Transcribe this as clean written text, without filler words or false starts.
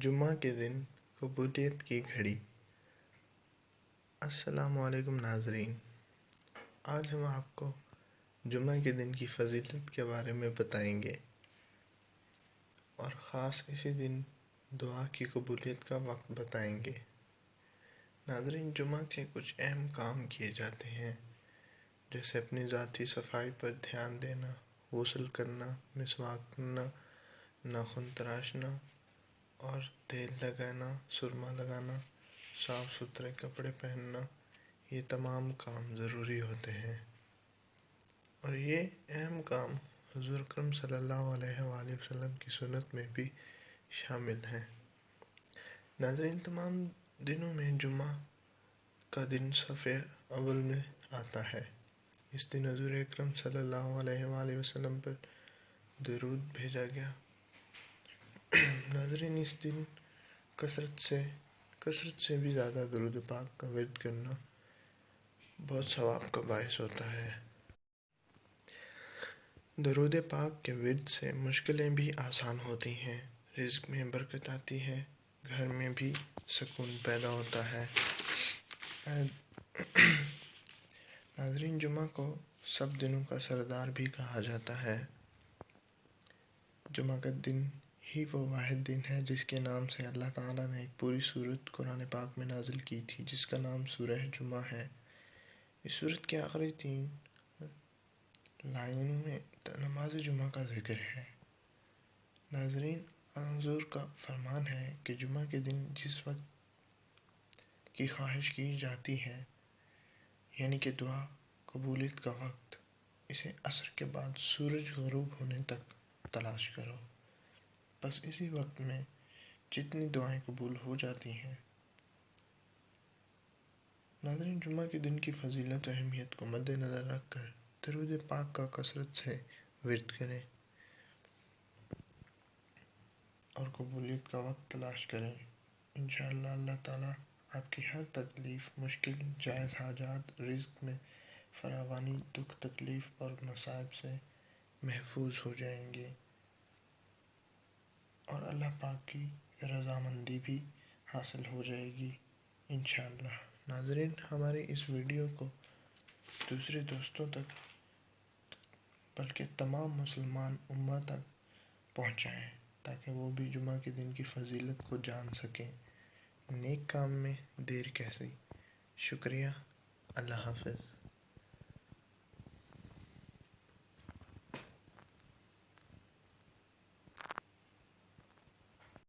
جمعہ کے دن قبولیت کی گھڑی۔ السلام علیکم ناظرین، آج ہم آپ کو جمعہ کے دن کی فضیلت کے بارے میں بتائیں گے اور خاص اسی دن دعا کی قبولیت کا وقت بتائیں گے۔ ناظرین، جمعہ کے کچھ اہم کام کیے جاتے ہیں، جیسے اپنی ذاتی صفائی پر دھیان دینا، غسل کرنا، مسواک کرنا، ناخن تراشنا اور تیل لگانا، سرما لگانا، صاف ستھرے کپڑے پہننا، یہ تمام کام ضروری ہوتے ہیں اور یہ اہم کام حضور اکرم صلی اللہ علیہ وآلہ وسلم کی سنت میں بھی شامل ہیں۔ ناظرین، تمام دنوں میں جمعہ کا دن صف اول میں آتا ہے۔ اس دن حضور اکرم صلی اللہ علیہ وآلہ وسلم پر درود بھیجا گیا۔ ناظرین، اس دن کثرت سے بھی زیادہ درود پاک کا ورد کرنا بہت ثواب کا باعث ہوتا ہے۔ درود پاک کے ورد سے مشکلیں بھی آسان ہوتی ہیں، رزق میں برکت آتی ہے، گھر میں بھی سکون پیدا ہوتا ہے۔ ناظرین، جمعہ کو سب دنوں کا سردار بھی کہا جاتا ہے۔ جمعہ کا دن ہی وہ واحد دن ہے جس کے نام سے اللہ تعالیٰ نے ایک پوری سورت قرآن پاک میں نازل کی تھی، جس کا نام سورہ جمعہ ہے۔ اس سورت کے آخری 3 لائنوں میں نماز جمعہ کا ذکر ہے۔ ناظرین، حضور کا فرمان ہے کہ جمعہ کے دن جس وقت کی خواہش کی جاتی ہے، یعنی کہ دعا قبولیت کا وقت، اسے عصر کے بعد سورج غروب ہونے تک تلاش کرو۔ بس اسی وقت میں جتنی دعائیں قبول ہو جاتی ہیں۔ ناظرین، جمعہ کے دن کی فضیلت و اہمیت کو مد نظر رکھ کر درود پاک کا کثرت سے ورد کریں اور قبولیت کا وقت تلاش کریں۔ انشاءاللہ اللہ تعالیٰ آپ کی ہر تکلیف، مشکل، جائز حاجات، رزق میں فراوانی، دکھ تکلیف اور مصائب سے محفوظ ہو جائیں گے اور اللہ پاک کی رضامندی بھی حاصل ہو جائے گی انشاءاللہ۔ ناظرین، ہماری اس ویڈیو کو دوسرے دوستوں تک بلکہ تمام مسلمان امہ تک پہنچائیں تاکہ وہ بھی جمعہ کے دن کی فضیلت کو جان سکیں۔ نیک کام میں دیر کیسی۔ شکریہ۔ اللہ حافظ۔